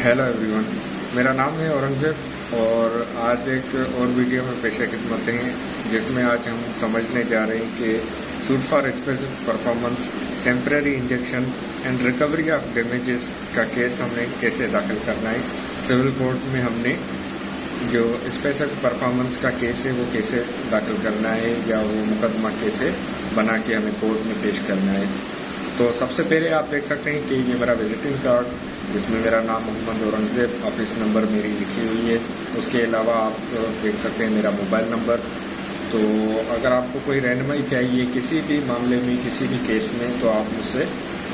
Hello everyone, मेरा नाम है औरंगज़ेब और आज एक और वीडियो में पेश खिदमत हैं जिसमें आज हम समझने जा रहे हैं कि suit for specific performance temporary injection and recovery of damages का केस हमें कैसे दाखिल करना है। सिविल कोर्ट में हमने जो स्पेसिफिक परफॉर्मेंस का केस है वो कैसे दाखिल करना है या वो मुकदमा कैसे बना के हमें कोर्ट में पेश करना है। तो सबसे पहले आप देख सकते हैं कि ये मेरा विजिटिंग कार्ड जिसमें मेरा नाम मोहम्मद औरंगज़ेब, ऑफिस नंबर मेरी लिखी हुई है। उसके अलावा आप देख सकते हैं मेरा मोबाइल नंबर। तो अगर आपको कोई रहनुमाई चाहिए किसी भी मामले में, किसी भी केस में, तो आप मुझसे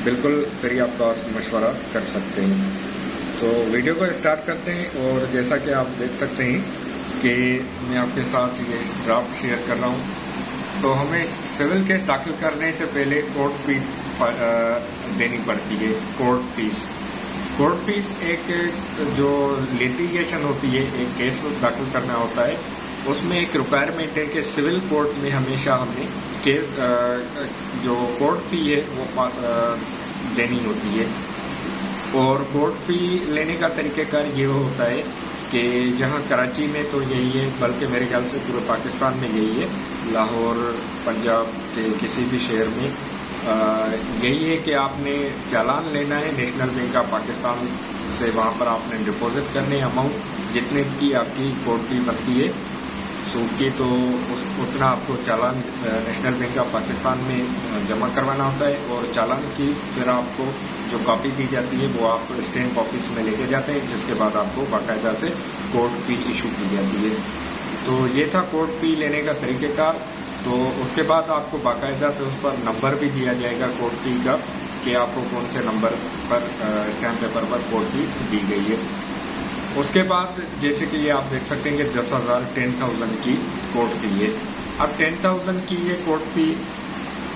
बिल्कुल फ्री ऑफ कॉस्ट मशवरा कर सकते हैं। तो वीडियो को स्टार्ट करते हैं और जैसा कि आप देख सकते हैं कि मैं आपके साथ ये ड्राफ्ट शेयर कर रहा हूँ। तो हमें सिविल केस दाखिल करने से पहले कोर्ट फी देनी पड़ती है। कोर्ट फीस एक जो लिटिगेशन होती है, एक केस दाखिल करना होता है, उसमें एक रिक्वायरमेंट है कि सिविल कोर्ट में हमेशा हमें केस जो कोर्ट फी है वो देनी होती है। और कोर्ट फी लेने का तरीक़ाकार ये होता है कि जहाँ कराची में तो यही है, बल्कि मेरे ख्याल से पूरे पाकिस्तान में यही है, लाहौर, पंजाब के किसी भी शहर में यही है कि आपने चालान लेना है नेशनल बैंक ऑफ पाकिस्तान से। वहाँ पर आपने डिपॉजिट करने अमाउंट जितने की आपकी कोर्ट फी बनती है सूट की, तो उतना आपको चालान नेशनल बैंक ऑफ पाकिस्तान में जमा करवाना होता है। और चालान की फिर आपको जो कॉपी दी जाती है वो आप स्टैम्प ऑफिस में लेके जाते हैं, जिसके बाद आपको बाकायदा से कोर्ट फी इशू की जाती है। तो ये था कोर्ट फी लेने का तरीक़ेकार। तो उसके बाद आपको बाकायदा से उस पर नंबर भी दिया जाएगा कोर्ट फी का कि आपको कौन से नंबर पर स्टैम्प पेपर पर कोर्ट फी दी गई है। उसके बाद जैसे कि ये आप देख सकते हैं कि 10,000 10,000 की कोर्ट फी है। अब 10,000 की ये कोर्ट फी,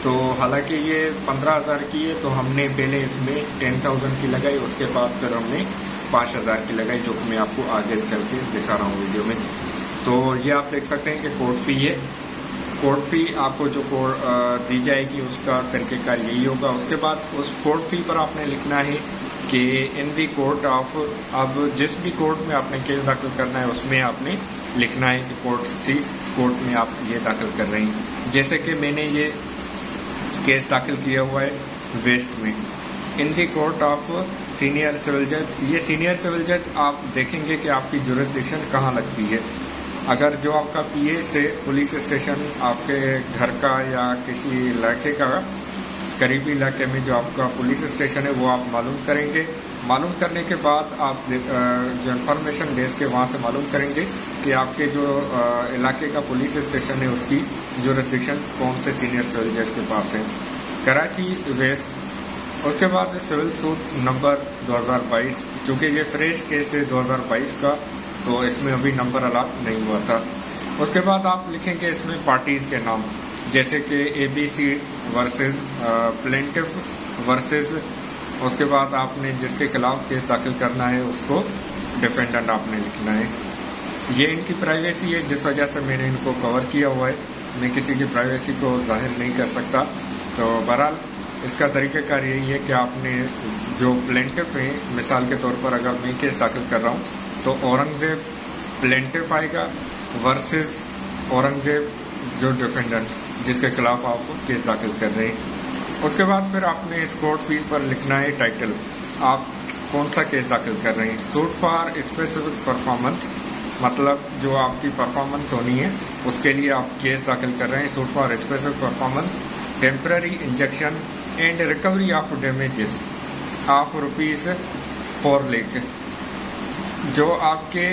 तो हालांकि ये 15,000 की है, तो हमने पहले इसमें 10,000 की लगाई, उसके बाद फिर हमने 5,000 की लगाई, जो कि मैं आपको आगे चल के दिखा रहा हूँ वीडियो में। तो ये आप देख सकते हैं कि कोर्ट फी है। कोर्ट फी आपको जो दी जाएगी उसका तरीक़ेकार यही होगा। उसके बाद उस कोर्ट फी पर आपने लिखना है कि इन दी कोर्ट ऑफ, अब जिस भी कोर्ट में आपने केस दाखिल करना है उसमें आपने लिखना है कि कोर्ट में आप ये दाखिल कर रहे हैं। जैसे कि मैंने ये केस दाखिल किया हुआ है वेस्ट में, इन दी कोर्ट ऑफ सीनियर सिविल जज। ये सीनियर सिविल जज आप देखेंगे कि आपकी जुरिस्डिक्शन कहाँ लगती है। अगर जो आपका पीए से पुलिस स्टेशन आपके घर का या किसी इलाके का, करीबी इलाके में जो आपका पुलिस स्टेशन है वो आप मालूम करेंगे। मालूम करने के बाद आप जो इन्फॉर्मेशन बेस के वहाँ से मालूम करेंगे कि आपके जो इलाके का पुलिस स्टेशन है उसकी जुरिस्डिक्शन कौन से सीनियर सिविल जज के पास है। कराची वेस्ट। उसके बाद सिविल सूट नंबर 2022, चूँकि ये फ्रेश केस है 2022 का, तो इसमें अभी नंबर अलॉट नहीं हुआ था। उसके बाद आप लिखेंगे इसमें पार्टीज़ के नाम, जैसे कि ABC वर्सेस प्लेंटिफ वर्सेस, उसके बाद आपने जिसके खिलाफ केस दाखिल करना है उसको डिफेंडेंट आपने लिखना है। ये इनकी प्राइवेसी है, जिस वजह से मैंने इनको कवर किया हुआ है। मैं किसी की प्राइवेसी को जाहिर नहीं कर सकता। तो बहरहाल इसका तरीक़ाकार यही है कि आपने जो प्लेंटिफ है, मिसाल के तौर पर अगर मैं केस दाखिल कर रहा हूँ तो औरंगज़ेब प्लेंटिफ आएगा वर्सेस औरंगज़ेब जो डिफेंडेंट जिसके खिलाफ आप केस दाखिल कर रहे हैं। उसके बाद फिर आपने इस कोर्ट फी पर लिखना है टाइटल, आप कौन सा केस दाखिल कर रहे हैं। सूट फॉर स्पेसिफिक परफॉर्मेंस, मतलब जो आपकी परफॉर्मेंस होनी है उसके लिए आप केस दाखिल कर रहे हैं। Suit for specific performance temporary injection and recovery of damages of ₹4 lakh. जो आपके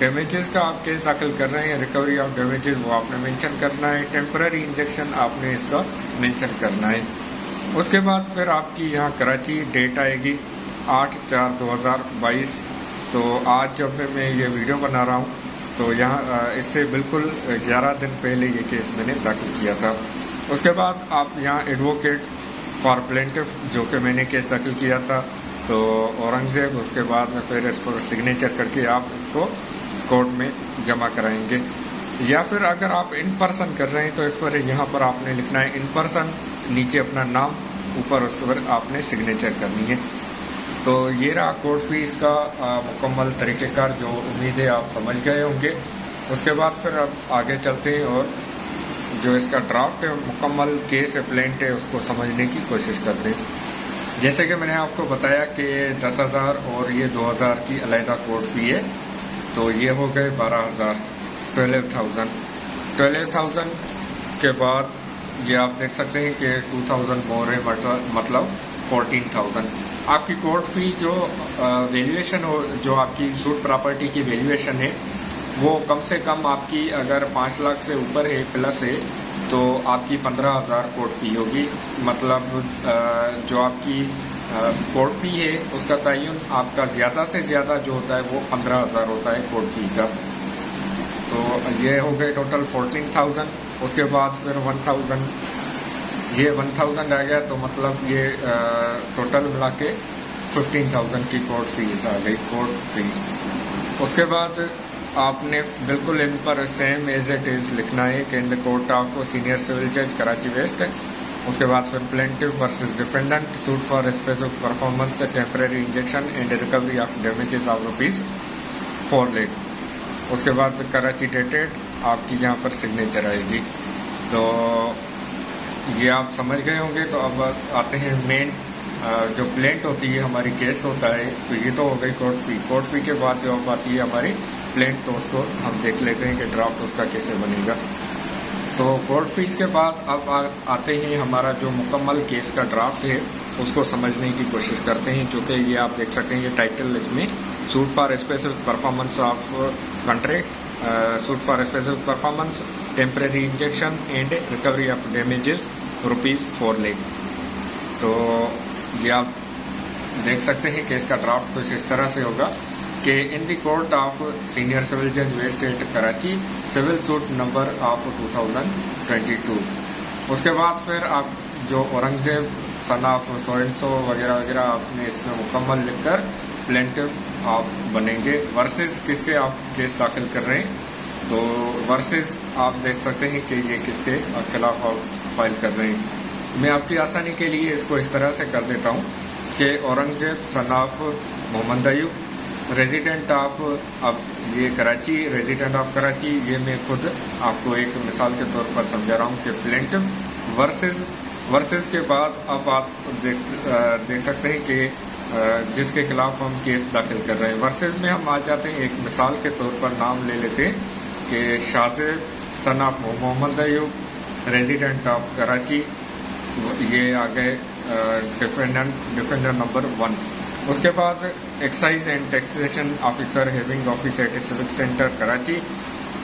डैमेजेस का आप केस दाखिल कर रहे हैं, रिकवरी ऑफ डैमेजेस, वो आपने मेंशन करना है। टेम्पररी इंजेक्शन आपने इसका मेंशन करना है। उसके बाद फिर आपकी यहाँ कराची डेट आएगी 8/4/2022। तो आज जब मैं ये वीडियो बना रहा हूँ तो यहाँ इससे बिल्कुल 11 दिन पहले ये केस मैंने दाखिल किया था। उसके बाद आप यहाँ एडवोकेट फॉर प्लेंटिफ, जो कि मैंने केस दाखिल किया था, तो औरंगज़ेब, उसके बाद में फिर इस पर सिग्नेचर करके आप इसको कोर्ट में जमा कराएंगे। या फिर अगर आप इन पर्सन कर रहे हैं तो इस पर यहाँ पर आपने लिखना है इन पर्सन, नीचे अपना नाम, ऊपर उस पर आपने सिग्नेचर करनी है। तो ये रहा कोर्ट फीस का मुकम्मल तरीक़ेकार, जो उम्मीद है आप समझ गए होंगे। उसके बाद फिर अब आगे चलते हैं और जो इसका ड्राफ्ट है, मुकम्मल केस प्लेंट है, उसको समझने की कोशिश करते हैं। जैसे कि मैंने आपको बताया कि 10,000 और ये 2,000 की अलहदा कोर्ट फी है, तो ये हो गए 12,000, 12,000 के बाद ये आप देख सकते हैं कि 2,000 मोर है, मतलब 14,000। आपकी कोर्ट फी जो वैल्यूएशन हो, जो आपकी सूट प्रॉपर्टी की वैल्यूएशन है, वो कम से कम आपकी अगर 5 लाख से ऊपर है, प्लस है, तो आपकी 15,000 कोर्ट फी होगी। मतलब जो आपकी कोर्ट फी है उसका तयन आपका ज़्यादा से ज़्यादा जो होता है वो 15,000 होता है कोर्ट फी का। तो ये हो गए टोटल 14,000। उसके बाद फिर 1,000, ये 1,000 आ गया, तो मतलब ये टोटल मिला के 15,000 की कोर्ट फीस आ गई, कोर्ट फी। उसके बाद आपने बिल्कुल इन पर सेम एज इट इज़ लिखना है कि in the court of senior civil जज कराची वेस्ट। उसके बाद फिर plaintiff versus defendant suit for specific performance temporary injection and recovery of damages of ₹4 lakh. उसके बाद कराची डेटेड आपकी यहाँ पर सिग्नेचर आएगी। तो ये आप समझ गए होंगे। तो अब आते हैं मेन जो प्लेंट होती है, हमारी केस होता है, तो ये तो हो गई कोर्ट फी। कोर्ट फी के बाद जो अब आती है हमारी प्लेंट, तो उसको हम देख लेते हैं कि ड्राफ्ट उसका कैसे बनेगा। तो कोर्ट फीस के बाद अब आते हैं हमारा जो मुकम्मल केस का ड्राफ्ट है, उसको समझने की कोशिश करते हैं। जो कि ये आप देख सकते हैं, ये टाइटल इसमें suit for specific performance of contract, suit for specific performance, temporary injection and recovery of damages ₹4 lakh. तो ये आप देख सकते हैं कि इसका ड्राफ्ट कुछ इस तरह से होगा कि in the court of senior civil जज west at Karachi, civil suit number of 2022। उसके बाद फिर आप जो औरंगजेब सन ऑफ सो वगैरह वगैरह आपने इसमें मुकम्मल लिखकर प्लेंटिव आप बनेंगे। वर्सेस किसके आप केस दाखिल कर रहे हैं, तो वर्सेस आप देख सकते हैं कि ये किसके खिलाफ आप फाइल कर रहे हैं। मैं आपकी आसानी के लिए इसको इस तरह से कर देता हूँ कि Aurangzeb son of Mohammad Ayub, resident of, अब ये कराची, रेजिडेंट ऑफ कराची, ये मैं खुद आपको एक मिसाल के तौर पर समझा रहा हूँ कि प्लेंटिव वर्सेस के बाद अब आप देख सकते हैं कि जिसके खिलाफ हम केस दाखिल कर रहे हैं। वर्सेस में हम आ जाते हैं, एक मिसाल के तौर पर नाम ले लेते हैं कि Shahzeb son of Mohammad Ayub, resident of Karachi, ये आ गए डिफेंडर नंबर 1। उसके बाद excise and taxation officer having office at civic centre Karachi,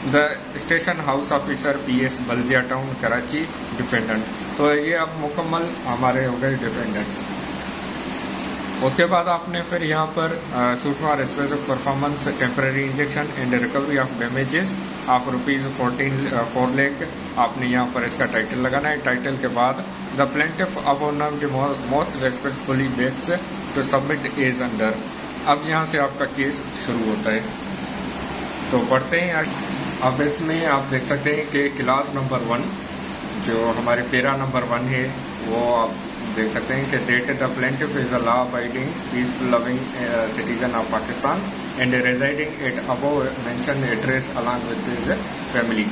the station house officer PS Baldia town Karachi, defendant. तो ये अब मुकम्मल हमारे हो गए डिफेंडेंट। उसके बाद आपने फिर यहाँ पर suit for specific performance, temporary injection and recovery of damages of ₹4 lakh, आपने यहाँ पर इसका टाइटल लगाना है। टाइटल के बाद the plaintiff upon most respectfully begs to submit as under. अब यहाँ से आपका केस शुरू होता है। तो पढ़ते हैं। अब इसमें आप देख सकते हैं कि क्लास नंबर 1 जो हमारे पैरा नंबर 1 है, वो आप देख सकते हैं कि that the plaintiff is a law abiding peaceful loving citizen of Pakistan and residing at above mention address along with his family.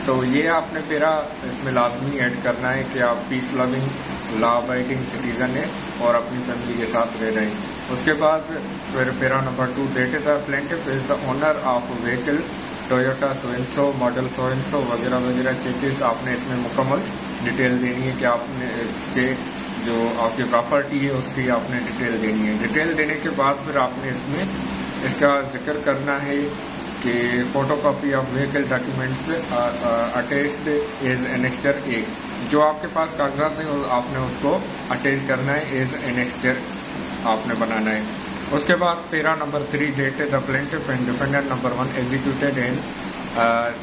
तो ये आपने पैरा इसमें लाजमी ऐड करना है कि आप peace loving law abiding citizen है और अपनी फैमिली के साथ रह रहे हैं। उसके बाद फिर para number 2, that the plaintiff is the owner of vehicle Toyota so model so वगैरह वगैरह चीज़ आपने इसमें मुकम्मल डिटेल देनी है कि आपने इसके जो आपकी प्रॉपर्टी है उसकी आपने डिटेल देनी है। डिटेल देने के बाद फिर आपने इसमें इसका जिक्र करना है कि photocopy of vehicle documents attached as annexure A, जो आपके पास कागजात हैं आपने उसको अटैच करना है, एज एनेक्स्चर आपने बनाना है। उसके बाद para number 3, that the plaintiff and defendant number 1 executed and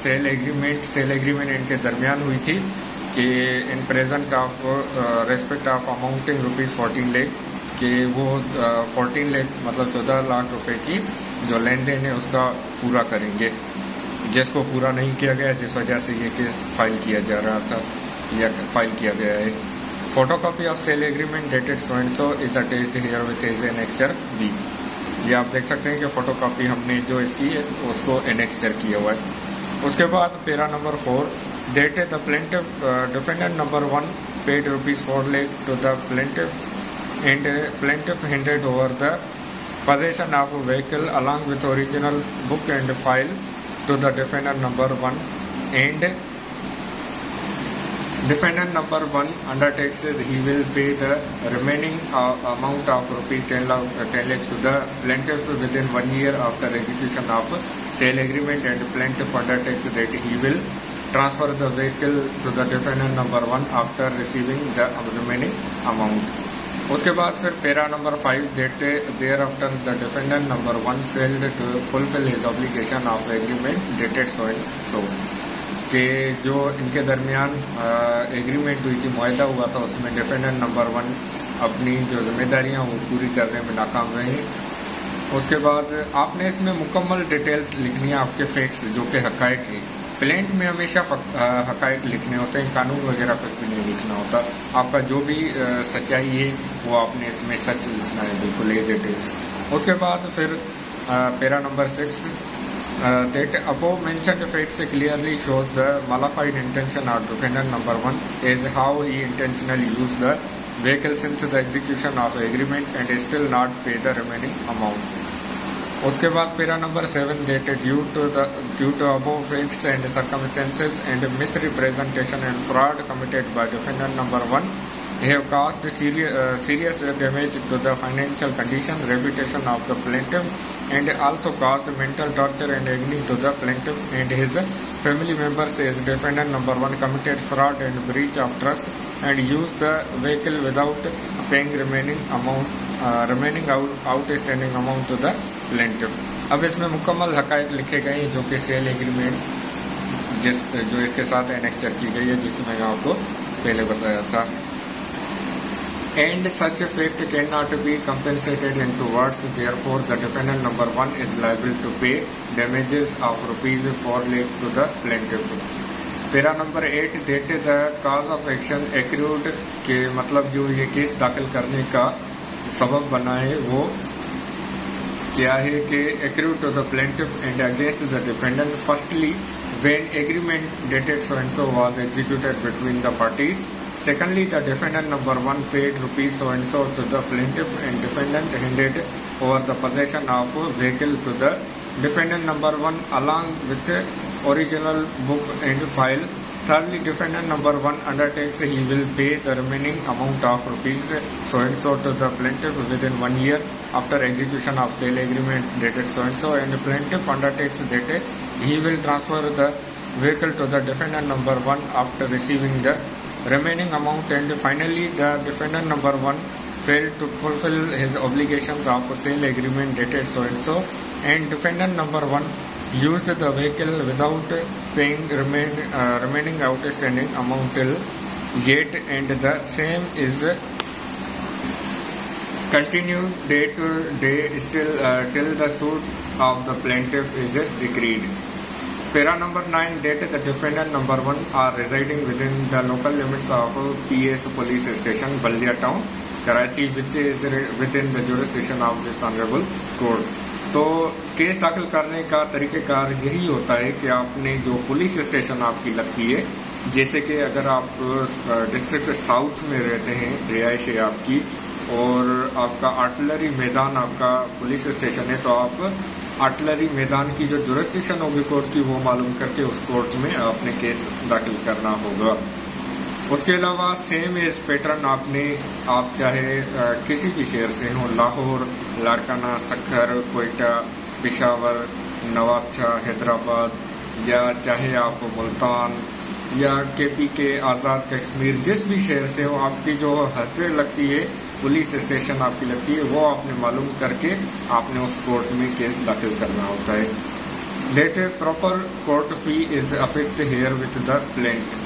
sale agreement इनके दरमियान हुई थी कि in present of respect of amounting ₹14 lakh, कि वो 14 लाख मतलब 14 लाख रुपए की जो लेन देन है उसका पूरा करेंगे, जिसको पूरा नहीं किया गया, जिस वजह से ये केस फाइल किया जा रहा था या फाइल किया गया है। photocopy of sale agreement dated so and so is attached here with his annexure B। ये आप देख सकते हैं कि फोटोकॉपी हमने जो इसकी है उसको एनेक्चर किया हुआ है। उसके बाद पेरा number 4 dated the plaintiff defendant number 1 paid rupees 4 lakh to the plaintiff and plaintiff handed over the possession of a vehicle along with original book and file to the defendant number 1 and defendant number 1 undertakes he will pay the remaining amount of rupees 10 lakh to the plaintiff within 1 year after execution of sale agreement, and plaintiff undertakes that he will transfer the vehicle to the defendant number 1 after receiving the remaining amount। उसके बाद फिर पेरा number 5 thereafter the defendant number 1 failed to fulfill his obligation of agreement dated so and so, कि जो इनके दरमियान agreement हुई थी, मुआहदा हुआ था, उसमें डिफेंडेंट नंबर 1 अपनी जो जिम्मेदारियां वो पूरी करने में नाकाम रहे। उसके बाद आपने इसमें मुकम्मल डिटेल्स लिखनी है, आपके फैक्ट्स जो कि हकायक है। प्लेंट में हमेशा हकायक लिखने होते हैं, कानून वगैरह कुछ भी नहीं लिखना होता। आपका जो भी सच्चाई है वो आपने इसमें सच लिखना है, बिल्कुल एज इट इज। उसके बाद फिर पेरा number 6 that above mentioned facts clearly shows the malified intention of defendant number 1 is how he intentionally used the vehicle since the execution of agreement and still not pay the remaining amount। उसके बाद पेरा number 7 that due to above facts and circumstances and misrepresentation and fraud committed by defendant number 1 have caused serious damage to the financial condition, reputation of the plaintiff, and also caused mental torture and agony to the plaintiff and his family members, as defendant number 1 committed fraud and breach of trust and used the vehicle without paying remaining outstanding amount to the plaintiff। अब इसमें मुकम्मल हकायक लिखे गए हैं जो कि sale agreement जो इसके साथ एनेक्चर की गई है, जिसमें मैंने आपको पहले बताया था। And such a fact cannot be compensated into words, therefore the defendant number 1 is liable to pay damages of rupees 4 lakh to the plaintiff। पेरा number 8 that the cause of action accrued के मतलब जो ये case दाखिल करने का सबब बना है वो क्या है कि accrued to the plaintiff and against the defendant firstly when agreement dated so and so was executed between the parties। Secondly, the defendant number 1 paid rupees so and so to the plaintiff and defendant handed over the possession of vehicle to the defendant number 1 along with original book and file। Thirdly, defendant number 1 undertakes he will pay the remaining amount of rupees so and so to the plaintiff within 1 year after execution of sale agreement dated so and so, and the plaintiff undertakes that he will transfer the vehicle to the defendant number 1 after receiving the remaining amount। And finally, the defendant number 1 failed to fulfill his obligations of sale agreement dated so and so, and defendant number 1 used the vehicle without paying remaining outstanding amount till yet, and the same is continued day to day still till the suit of the plaintiff is decreed। Para number 9 that the defendant number 1 are residing within the local limits of PS police station Baldia town Karachi, which is within the jurisdiction of this honorable court। तो case दाखिल करने का तरीक़ेकार यही होता है कि आपने जो पुलिस स्टेशन आपकी लगती है, जैसे कि अगर आप डिस्ट्रिक्ट साउथ में रहते हैं, रिहाइश है आपकी, और आपका आर्टिलरी मैदान आपका पुलिस स्टेशन है, तो आप आर्टिलरी मैदान की जो जुरिस्डिक्शन होगी कोर्ट की वो मालूम करके उस कोर्ट में अपने केस दाखिल करना होगा। उसके अलावा सेम एज पैटर्न आप चाहे किसी भी शहर से हो, लाहौर, लाड़काना, सक्खर, कोयटा, पेशावर, नवाबशाह, हैदराबाद, या चाहे आप मुल्तान या केपी के आज़ाद कश्मीर, जिस भी शहर से हो, आपकी जो हद लगती है, पुलिस स्टेशन आपकी लगती है, वो आपने मालूम करके आपने उस कोर्ट में केस दाखिल करना होता है। That proper court fee is affixed herewith the plaint,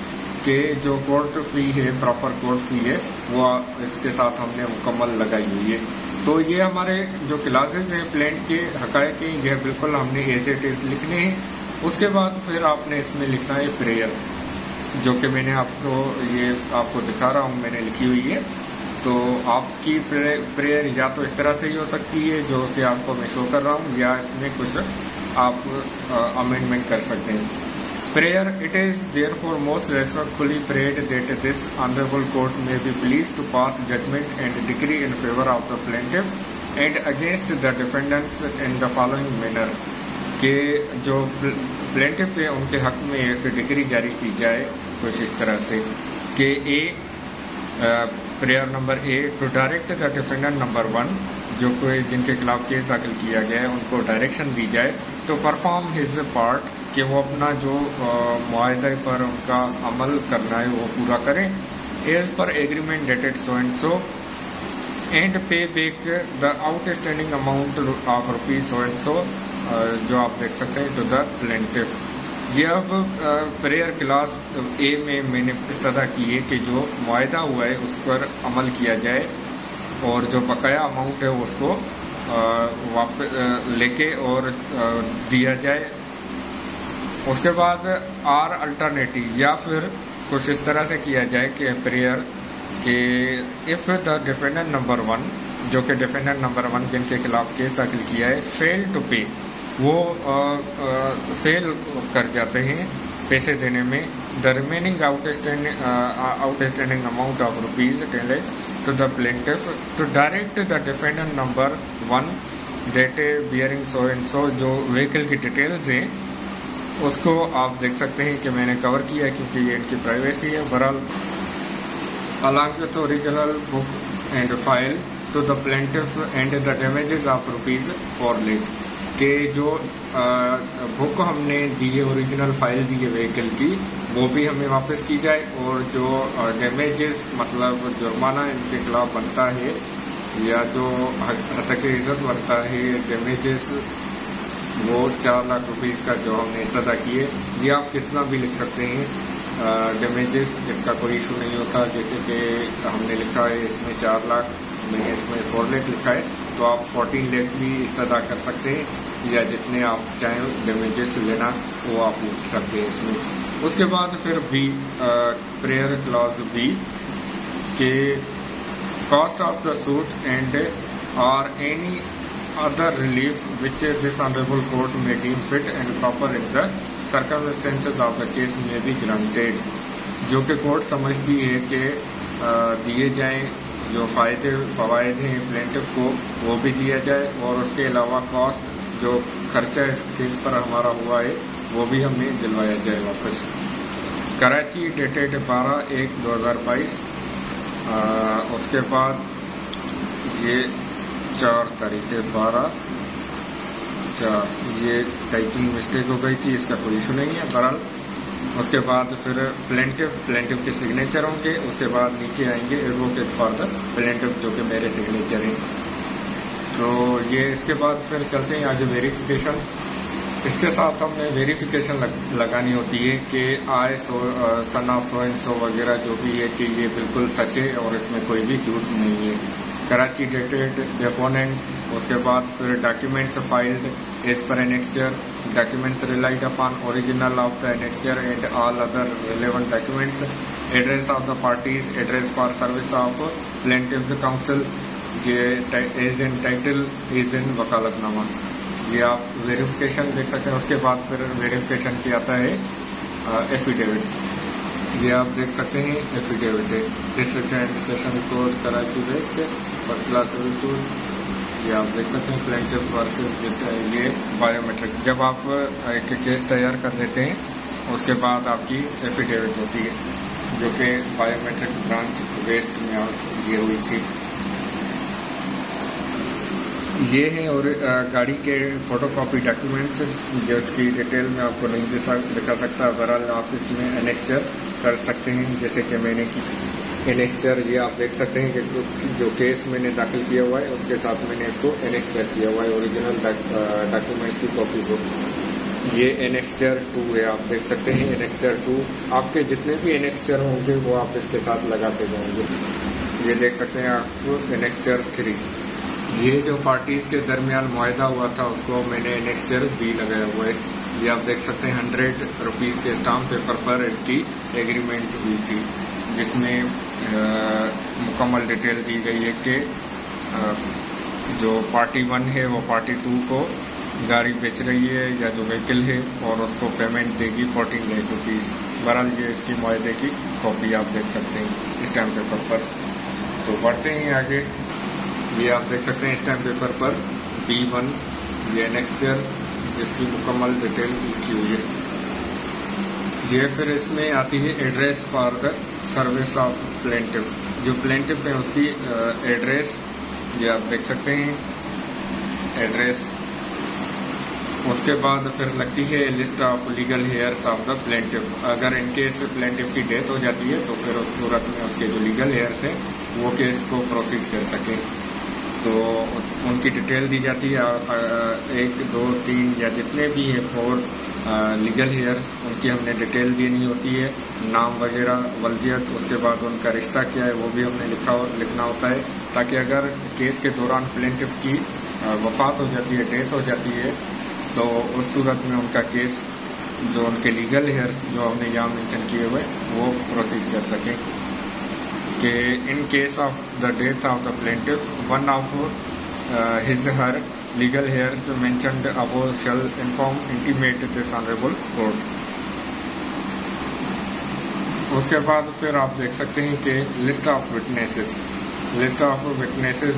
के जो कोर्ट फी है, प्रॉपर कोर्ट फी है, वो इसके साथ हमने मुकम्मल लगाई हुई है। तो ये हमारे जो क्लासेस हैं प्लेंट के हकायक के, यह बिल्कुल हमने एज इट इज लिखने हैं। उसके बाद फिर आपने इसमें लिखना है प्रेयर। जो कि मैंने आपको दिखा रहा हूँ, मैंने लिखी हुई है। तो आपकी प्रेयर या तो इस तरह से ही हो सकती है जो कि आपको मैं शो कर रहा हूँ, या इसमें कुछ आप अमेंडमेंट कर सकते हैं। Prayer, it is therefore most respectfully prayed that this honorable court may be pleased to pass judgment and decree in favor of the plaintiff and against the defendants in the following manner, कि जो plaintiff है उनके हक में एक decree जारी की जाए कुछ इस तरह से कि prayer number A, to direct the defendant number 1, जो कोई जिनके खिलाफ केस दाखिल किया गया है उनको डायरेक्शन दी जाए टू परफॉर्म हिज पार्ट, कि वो अपना जो मुआहदे पर उनका अमल करना है वो पूरा करें as per agreement dated so and so, and pay back the outstanding amount of rupees so and so, जो आप देख सकते हैं, टू द प्लेंटिफ। ये अब प्रेयर क्लास ए में मैंने इस तरह की है कि जो मुआहदा हुआ है उस पर अमल किया जाए और जो बकाया अमाउंट है उसको वापस लेके और दिया जाए। उसके बाद आर अल्टरनेटिव, या फिर कुछ इस तरह से किया जाए कि प्रेयर कि इफ़ द डिफेंडेंट नंबर 1, जो कि डिफेंडेंट नंबर 1 जिनके खिलाफ केस दाखिल किया है, फेल टू पे, वो फेल कर जाते हैं पैसे देने में, the remaining outstanding amount of rupees ten to the plaintiff to direct the defendant number 1 that bearing so and so, जो व्हीकल की डिटेल्स हैं उसको आप देख सकते हैं कि मैंने कवर किया है क्योंकि ये इनकी प्राइवेसी है। बहरहाल along with original book and file to the plaintiff and the damages of rupees 4 lakh, के जो बुक हमने दी है, ओरिजिनल फाइल दी है व्हीकल की, वो भी हमें वापस की जाए, और जो डैमेजेस मतलब जुर्माना इनके खिलाफ बनता है या जो हतक इज़्ज़त बनता है डैमेजेस, वो 4 लाख रुपीज़ का जो हमने इस्तदा किए, ये आप कितना भी लिख सकते हैं डैमेजेस, इसका कोई इशू नहीं होता। जैसे कि हमने लिखा है इसमें 4 लाख, मैंने इसमें 4 लाख लिखा है, तो आप 14 लाख भी इस्तदा कर सकते हैं, या जितने आप चाहें डैमेजेस लेना वो आप लिख सकते हैं इसमें। उसके बाद फिर बी, प्रेयर क्लॉज बी, के cost of the suit and और any other relief which this honorable court may deem fit and proper in the circumstances of the case may be granted, जो कि कोर्ट समझती है कि दिए जाएं जो फ़वाइद हैं प्लेंटिफ को वो भी दिया जाए, और उसके अलावा कॉस्ट जो खर्चा इस केस पर हमारा हुआ है वो भी हमें दिलवाया जाए वापस। कराची डेटेड 12/1/2022। उसके बाद ये 4 तारीख है 12/4, ये टाइपिंग मिस्टेक हो गई थी, इसका कोई इशू नहीं है। बहरहाल उसके बाद फिर प्लेंटिफ के सिग्नेचर होंगे, उसके बाद नीचे आएंगे एडवोकेट फॉर द प्लेंटिफ, जो कि मेरे सिग्नेचर हैं। तो ये इसके बाद फिर चलते हैं आगे वेरिफिकेशन। इसके साथ हमने वेरिफिकेशन लगानी होती है कि आय सन ऑफ सो एंड सो वगैरह जो भी है कि ये बिल्कुल सच है और इसमें कोई भी झूठ नहीं है। कराची डेटेड डेपोनेंट, उसके बाद फिर documents filed as per annexure, documents relied upon original of the annexure and all other relevant documents, address of the parties, address for service of plaintiffs counsel, ये as in title is in वकालतनामा। ये आप verification देख सकते हैं। उसके बाद फिर वेरिफिकेशन की आता है एफिडेविट, ये आप देख सकते हैं एफिडेविट है, district and session court Karachi west, first class civil suit, ये आप देख सकते हैं प्लेंटिफ वर्सेस, ये बायोमेट्रिक। जब आप एक केस तैयार कर लेते हैं उसके बाद आपकी एफिडेविट होती है, जो कि बायोमेट्रिक ब्रांच वेस्ट में ये हुई थी। ये हैं और गाड़ी के फोटोकॉपी डॉक्यूमेंट्स, जो इसकी डिटेल में आपको नहीं दिखा सकता। बहरहाल आप इसमें एनेक्स्चर कर सकते हैं, जैसे कि मैंने की एनेक्स्चर, ये आप देख सकते हैं कि जो केस मैंने दाखिल किया हुआ है उसके साथ मैंने इसको एनेक्स्चर किया हुआ है, ओरिजिनल डॉक्यूमेंट्स की कॉपी को। ये एनेक्स्चर 2 है, आप देख सकते हैं एनेक्स्चर 2। आपके जितने भी एनेक्स्चर होंगे वो आप इसके साथ लगाते जाएंगे। ये देख सकते हैं आप एनेक्स्चर 3, ये जो पार्टीज के दरमियान मुआहदा हुआ था उसको मैंने नेक्स्टर बी लगाया हुआ है। ये आप देख सकते हैं 100 रुपीज़ के स्टाम्प पेपर पर इनकी एग्रीमेंट हुई थी, जिसमें मुकम्मल डिटेल दी गई है कि जो पार्टी 1 है वो पार्टी 2 को गाड़ी बेच रही है या जो व्हीकल है, और उसको पेमेंट देगी 14 लाख रुपीज़। बहरहाल ये इसकी मुआहदे की कॉपी आप देख सकते हैं स्टैम्प पेपर पर। तो बढ़ते हैं आगे। ये आप देख सकते हैं स्टैम्प पेपर पर B1 ये नेक्स्टर जिसकी मुकम्मल डिटेल लिखी हुई है। ये फिर इसमें आती है address for the service of plaintiff. जो प्लेंटिफ है उसकी एड्रेस ये आप देख सकते हैं एड्रेस। उसके बाद फिर लगती है list of legal hairs of the plaintiff. अगर इनकेस प्लेंटिफ की डेथ हो जाती है तो फिर उस सूरत में उसके जो लीगल हेयर्स हैं वो केस को प्रोसीड कर सकें, तो उनकी डिटेल दी जाती है। 1, 2, 3 या जितने भी हैं 4 लीगल हेयर्स, उनकी हमने डिटेल देनी होती है, नाम वगैरह, वल्दियत, उसके बाद उनका रिश्ता क्या है वो भी हमने लिखना होता है, ताकि अगर केस के दौरान प्लेंटिफ की वफात हो जाती है, डेथ हो जाती है, तो उस सूरत में उनका केस जो उनके लीगल हेयर्स जो हमने यहाँ मेंशन किए हुए वो प्रोसीड कर सकें। कि in case of the death of the plaintiff one of his her legal heirs mentioned above shall inform intimate this honourable court. उसके बाद फिर आप देख सकते हैं कि लिस्ट ऑफ विटनेसेस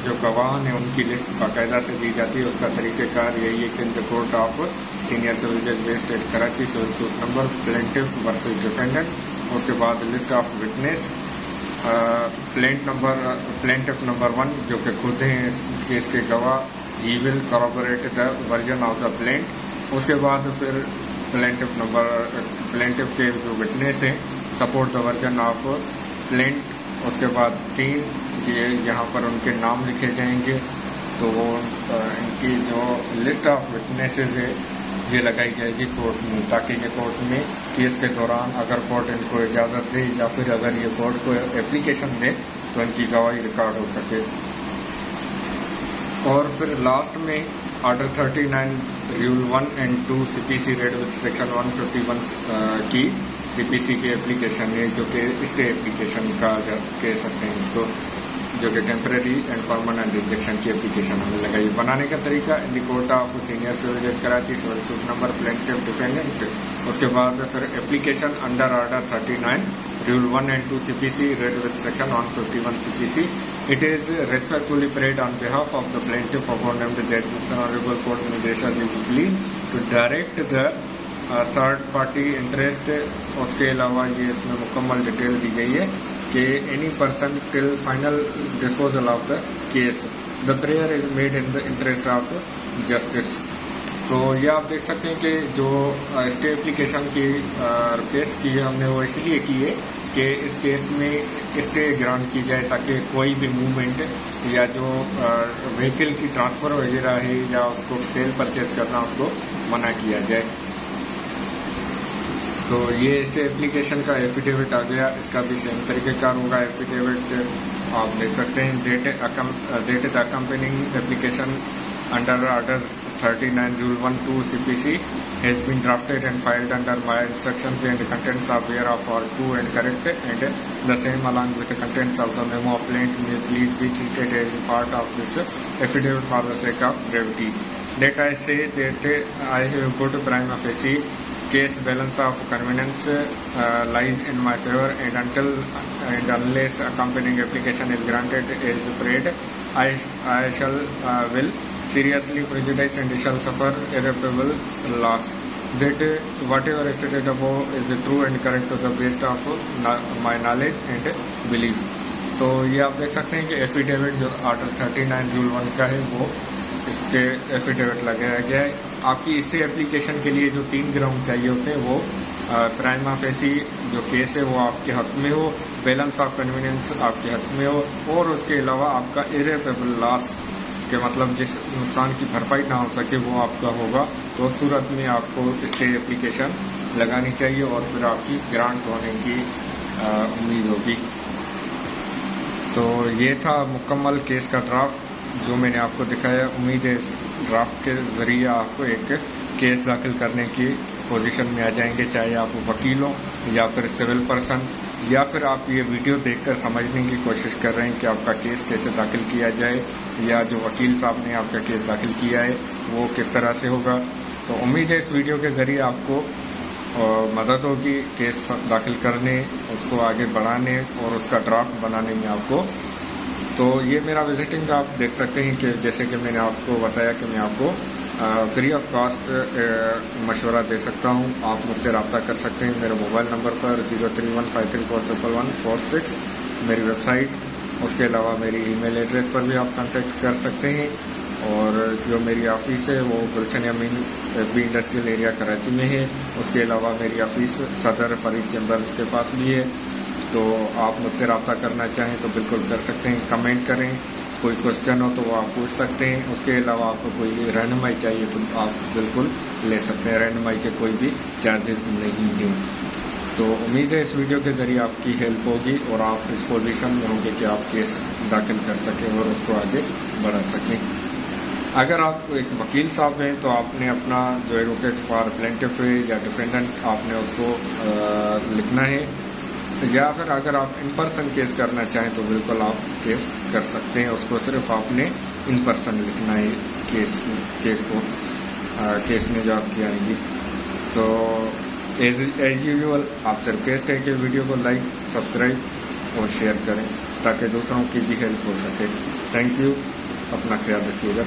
जो गवाह हैं उनकी लिस्ट बाकायदा से दी जाती है। उसका तरीक़ेकार यही है कि in the court of senior civil जज west Karachi civil suit number plaintiff versus defendant. उसके बाद list of witness plaintiff number 1 जो कि खुद हैं इस केस के गवाह, he will corroborate the version of the plaint. उसके बाद फिर प्लेंटिफ के जो विटनेस हैं support the version of plaint. उसके बाद 3 ये यहाँ पर उनके नाम लिखे जाएंगे, तो वो इनकी जो लिस्ट ऑफ विटनेसेस है ये लगाई जाएगी कोर्ट में, ताकि ये कोर्ट में केस के दौरान अगर कोर्ट इनको इजाज़त दे या फिर अगर ये कोर्ट को एप्लीकेशन दे तो इनकी गवाही रिकॉर्ड हो सके। और फिर लास्ट में order 39 rule 1 and 2 CPC read with section 151 की CPC की एप्लीकेशन है, जो कि स्टे एप्लीकेशन का कह सकते हैं इसको, जो कि टेम्परेरी एंड परमानेंट रिजेक्शन की एप्लीकेशन हमें लगाई। बनाने का तरीका in the court of senior civil जज Karachi civil suit number plaintiff defendant. उसके बाद फिर application under order 39 rule 1 and 2 CPC read with section 151 CPC। It is respectfully prayed on behalf of the plaintiff upon named that this honourable court में देशा please to direct the third party interest. उसके अलावा ये इसमें मुकम्मल detail दी गई है कि any person till final disposal of the case the prayer is made in the interest of justice. तो ये आप देख सकते हैं कि जो स्टे एप्लीकेशन की रिक्वेस्ट की है हमने वो इसलिए की है कि इस केस में स्टे ग्रांट की जाए, ताकि कोई भी मूवमेंट या जो व्हीकल की ट्रांसफ़र वगैरह है या उसको सेल परचेज करना उसको मना किया जाए। तो ये स्टे एप्लीकेशन का एफिडेविट आ गया, इसका भी सेम तरीक़ेकार होगा। एफिडेविट आप देख सकते हैं that the accompanying application under order 39 rule 1 2 CPC has been drafted and filed under my instructions, and the contents of whereof are true and correct, and the same along with the contents of the memo complaint may please be treated as part of this affidavit for the sake of brevity. That I say that I have good prima facie case balance of convenience lies in my favor, and until and unless accompanying application is granted as prayed, I shall will seriously prejudice and shall suffer irreparable loss. That whatever stated above is true and correct to the best of my knowledge and belief. तो ये आप देख सकते हैं कि affidavit जो order 39 rule 1 का है वो इसके एफिडेविट लगाया गया है। आपकी स्टे एप्लीकेशन के लिए जो 3 ग्राउंड चाहिए होते हैं वो प्राइमा फेसी जो केस है वो आपके हक में हो, बैलेंस ऑफ कन्वीनियंस आपके हक में हो, और उसके अलावा आपका इरेपेबल लॉस के मतलब जिस नुकसान की भरपाई ना हो सके वो आपका होगा। तो उस सूरत में आपको स्टे एप्लीकेशन लगानी चाहिए और फिर आपकी ग्रांट होने की उम्मीद होगी। तो ये था मुकम्मल केस का ड्राफ्ट। जो मैंने आपको दिखाया, उम्मीद है इस ड्राफ्ट के ज़रिए आपको एक केस दाखिल करने की पोजीशन में आ जाएंगे, चाहे आप वकील हो या फिर सिविल पर्सन, या फिर आप ये वीडियो देखकर समझने की कोशिश कर रहे हैं कि आपका केस कैसे दाखिल किया जाए, या जो वकील साहब ने आपका केस दाखिल किया है वो किस तरह से होगा। तो उम्मीद है इस वीडियो के ज़रिए आपको मदद होगी केस दाखिल करने, उसको आगे बढ़ाने और उसका ड्राफ्ट बनाने में आपको। तो ये मेरा विजिटिंग आप देख सकते हैं कि जैसे कि मैंने आपको बताया कि मैं आपको फ्री ऑफ कॉस्ट मशवरा दे सकता हूँ। आप मुझसे रब्ता कर सकते हैं मेरे मोबाइल नंबर पर 0315341146, मेरी वेबसाइट, उसके अलावा मेरी ईमेल एड्रेस पर भी आप कांटेक्ट कर सकते हैं। और जो मेरी ऑफिस है वो गुलशन यामीन बी इंडस्ट्रियल एरिया कराची में है। उसके अलावा मेरी ऑफिस सदर फरीद चैम्बर्स के पास भी है। तो आप मुझसे रब्ता करना चाहें तो बिल्कुल कर सकते हैं, कमेंट करें, कोई क्वेश्चन हो तो वो आप पूछ सकते हैं। उसके अलावा आपको कोई रहनुमाई चाहिए तो आप बिल्कुल ले सकते हैं, रहनुमाई के कोई भी चार्जेस नहीं हैं। तो उम्मीद है इस वीडियो के ज़रिए आपकी हेल्प होगी और आप इस पोजीशन में होंगे कि आप केस दाखिल कर सकें और उसको आगे बढ़ा सकें। अगर आप एक वकील साहब हैं तो आपने अपना जो एडवोकेट फॉर प्लेंटिफ या डिफेंडेंट आपने उसको लिखना है, या फिर अगर आप इन पर्सन केस करना चाहें तो बिल्कुल आप केस कर सकते हैं। उसको सिर्फ आपने इन पर्सन लिखना है केस में जो आपकी आएंगी। तो एज यूजुअल आपसे रिक्वेस्ट है कि वीडियो को लाइक, सब्सक्राइब और शेयर करें ताकि दूसरों की भी हेल्प हो सके। थैंक यू, अपना ख्याल रखिएगा।